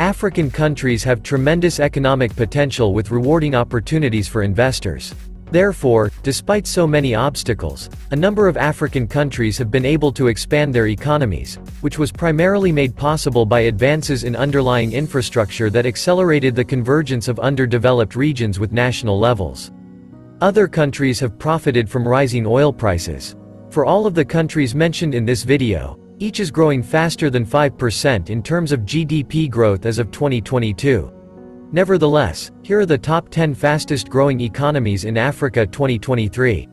African countries have tremendous economic potential with rewarding opportunities for investors. Therefore, despite so many obstacles, a number of African countries have been able to expand their economies, which was primarily made possible by advances in underlying infrastructure that accelerated the convergence of underdeveloped regions with national levels. Other countries have profited from rising oil prices. For all of the countries mentioned in this video, each is growing faster than 5% in terms of GDP growth as of 2022. Nevertheless, here are the top 10 fastest growing economies in Africa 2023.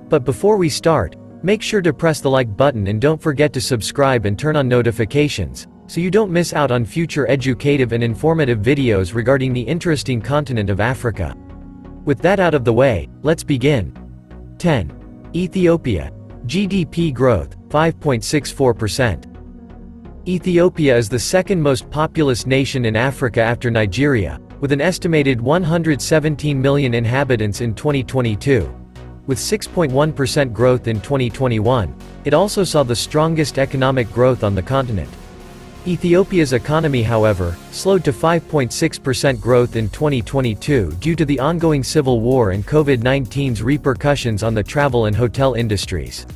But before we start, make sure to press the like button and don't forget to subscribe and turn on notifications, so you don't miss out on future educative and informative videos regarding the interesting continent of Africa. With that out of the way, let's begin. 10. Ethiopia. GDP growth, 5.64%. Ethiopia is the second most populous nation in Africa after Nigeria, with an estimated 117 million inhabitants in 2022. With 6.1% growth in 2021, it also saw the strongest economic growth on the continent. Ethiopia's economy, however, slowed to 5.6% growth in 2022 due to the ongoing civil war and COVID-19's repercussions on the travel and hotel industries.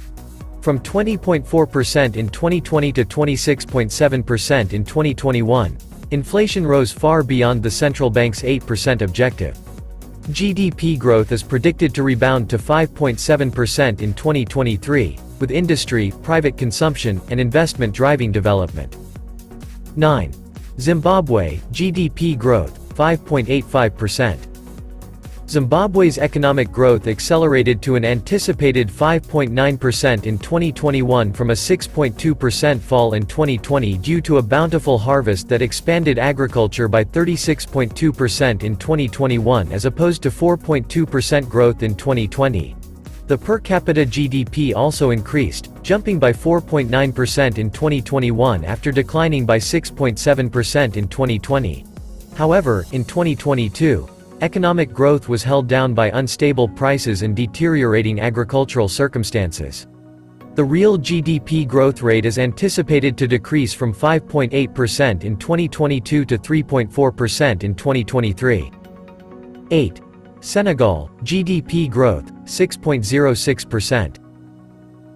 From 20.4% in 2020 to 26.7% in 2021, inflation rose far beyond the central bank's 8% objective. GDP growth is predicted to rebound to 5.7% in 2023, with industry, private consumption, and investment driving development. 9. Zimbabwe, GDP growth, 5.85%. Zimbabwe's economic growth accelerated to an anticipated 5.9% in 2021 from a 6.2% fall in 2020 due to a bountiful harvest that expanded agriculture by 36.2% in 2021 as opposed to 4.2% growth in 2020. The per capita GDP also increased, jumping by 4.9% in 2021 after declining by 6.7% in 2020. However, in 2022, economic growth was held down by unstable prices and deteriorating agricultural circumstances. The real GDP growth rate is anticipated to decrease from 5.8% in 2022 to 3.4% in 2023. 8. Senegal, GDP growth, 6.06%.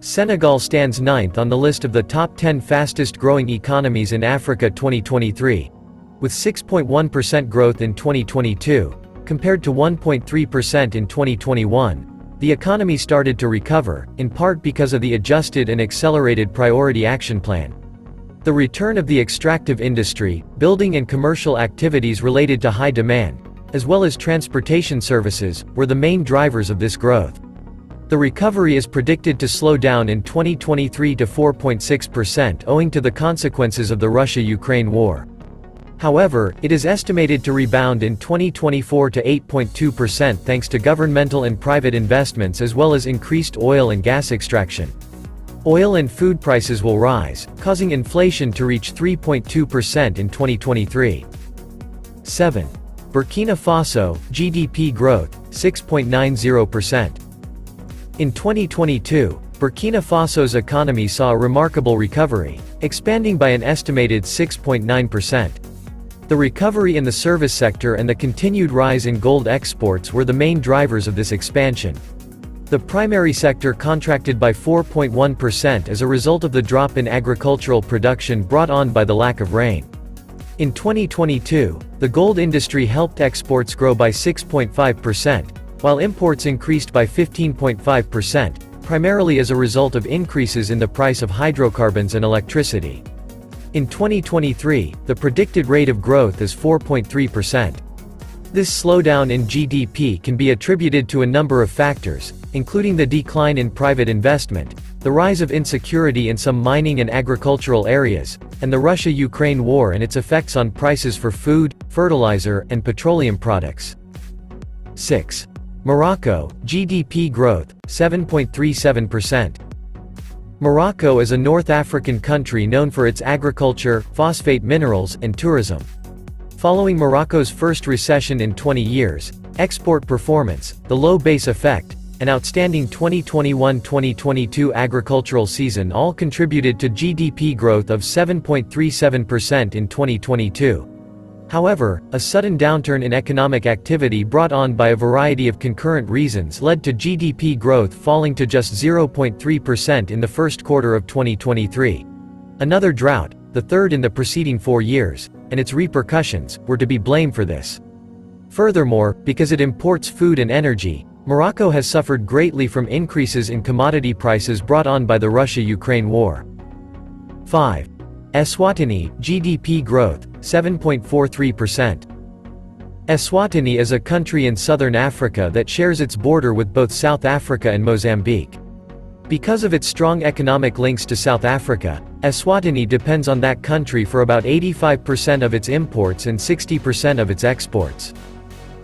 Senegal stands 9th on the list of the top 10 fastest growing economies in Africa 2023. With 6.1% growth in 2022, compared to 1.3% in 2021, the economy started to recover, in part because of the adjusted and accelerated priority action plan. The return of the extractive industry, building and commercial activities related to high demand, as well as transportation services, were the main drivers of this growth. The recovery is predicted to slow down in 2023 to 4.6% owing to the consequences of the Russia-Ukraine war. However, it is estimated to rebound in 2024 to 8.2% thanks to governmental and private investments as well as increased oil and gas extraction. Oil and food prices will rise, causing inflation to reach 3.2% in 2023. 7. Burkina Faso, GDP growth, 6.90%. In 2022, Burkina Faso's economy saw a remarkable recovery, expanding by an estimated 6.9%. The recovery in the service sector and the continued rise in gold exports were the main drivers of this expansion. The primary sector contracted by 4.1% as a result of the drop in agricultural production brought on by the lack of rain. In 2022, the gold industry helped exports grow by 6.5%, while imports increased by 15.5%, primarily as a result of increases in the price of hydrocarbons and electricity. In 2023, the predicted rate of growth is 4.3%. This slowdown in GDP can be attributed to a number of factors, including the decline in private investment, the rise of insecurity in some mining and agricultural areas, and the Russia-Ukraine war and its effects on prices for food, fertilizer, and petroleum products. 6. Morocco, GDP growth, 7.37%. Morocco is a North African country known for its agriculture, phosphate minerals, and tourism. Following Morocco's first recession in 20 years, export performance, the low base effect, and outstanding 2021-2022 agricultural season all contributed to GDP growth of 7.37% in 2022. However, a sudden downturn in economic activity brought on by a variety of concurrent reasons led to GDP growth falling to just 0.3% in the first quarter of 2023. Another drought, the third in the preceding 4 years, and its repercussions, were to be blamed for this. Furthermore, because it imports food and energy, Morocco has suffered greatly from increases in commodity prices brought on by the Russia-Ukraine war. 5. Eswatini, GDP growth, 7.43%. Eswatini is a country in southern Africa that shares its border with both South Africa and Mozambique. Because of its strong economic links to South Africa, Eswatini depends on that country for about 85% of its imports and 60% of its exports.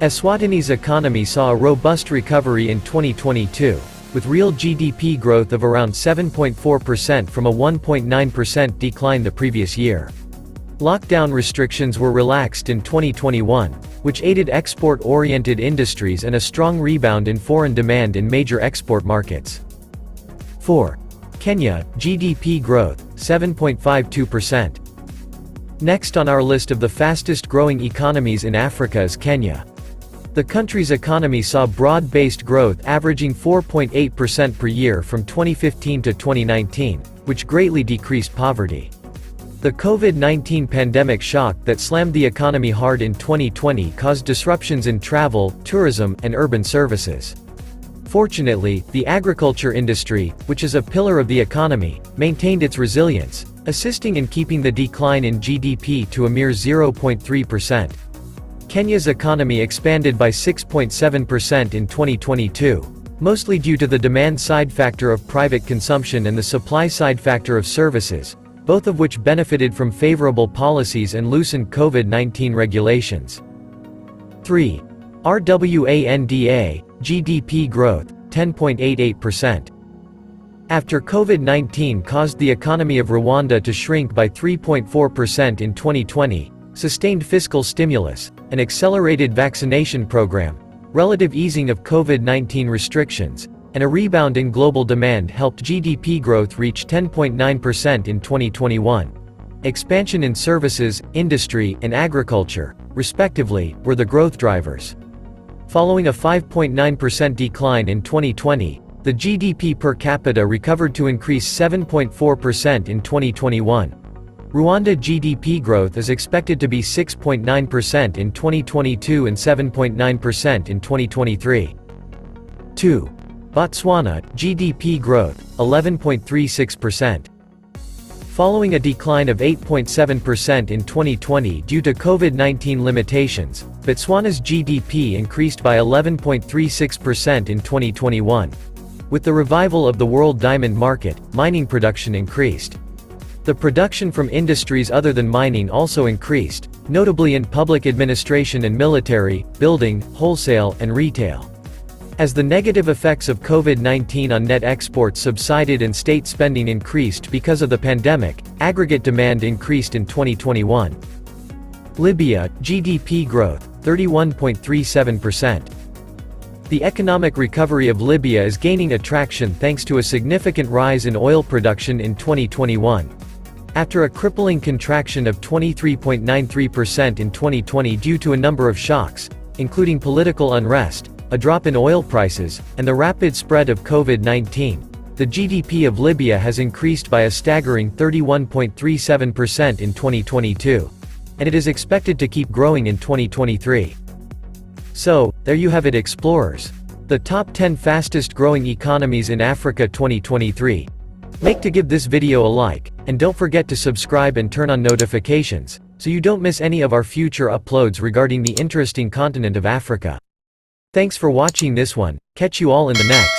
Eswatini's economy saw a robust recovery in 2022, with real GDP growth of around 7.4% from a 1.9% decline the previous year. Lockdown restrictions were relaxed in 2021, which aided export-oriented industries and a strong rebound in foreign demand in major export markets. 4. Kenya, GDP growth, 7.52%. Next on our list of the fastest-growing economies in Africa is Kenya. The country's economy saw broad-based growth averaging 4.8% per year from 2015 to 2019, which greatly decreased poverty. The COVID-19 pandemic shock that slammed the economy hard in 2020 caused disruptions in travel, tourism, and urban services. Fortunately, the agriculture industry, which is a pillar of the economy, maintained its resilience, assisting in keeping the decline in GDP to a mere 0.3%. Kenya's economy expanded by 6.7% in 2022, mostly due to the demand-side factor of private consumption and the supply-side factor of services, both of which benefited from favorable policies and loosened COVID-19 regulations. 3. RWANDA, GDP growth, 10.88%. After COVID-19 caused the economy of Rwanda to shrink by 3.4% in 2020, sustained fiscal stimulus, an accelerated vaccination program, relative easing of COVID-19 restrictions, and a rebound in global demand helped GDP growth reach 10.9% in 2021. Expansion in services, industry, and agriculture, respectively, were the growth drivers. Following a 5.9% decline in 2020, the GDP per capita recovered to increase 7.4% in 2021. Rwanda GDP growth is expected to be 6.9% in 2022 and 7.9% in 2023. 2. Botswana, GDP growth, 11.36%. Following a decline of 8.7% in 2020 due to COVID-19 limitations, Botswana's GDP increased by 11.36% in 2021. With the revival of the world diamond market, mining production increased. The production from industries other than mining also increased, notably in public administration and military, building, wholesale, and retail. As the negative effects of COVID-19 on net exports subsided and state spending increased because of the pandemic, aggregate demand increased in 2021. Libya, GDP growth, 31.37%. The economic recovery of Libya is gaining attraction thanks to a significant rise in oil production in 2021. After a crippling contraction of 23.93% in 2020 due to a number of shocks, including political unrest, a drop in oil prices, and the rapid spread of COVID-19, the GDP of Libya has increased by a staggering 31.37% in 2022. And it is expected to keep growing in 2023. So, there you have it, explorers. The top 10 fastest growing economies in Africa 2023. Make to give this video a like, and don't forget to subscribe and turn on notifications, so you don't miss any of our future uploads regarding the interesting continent of Africa. Thanks for watching this one, catch you all in the next.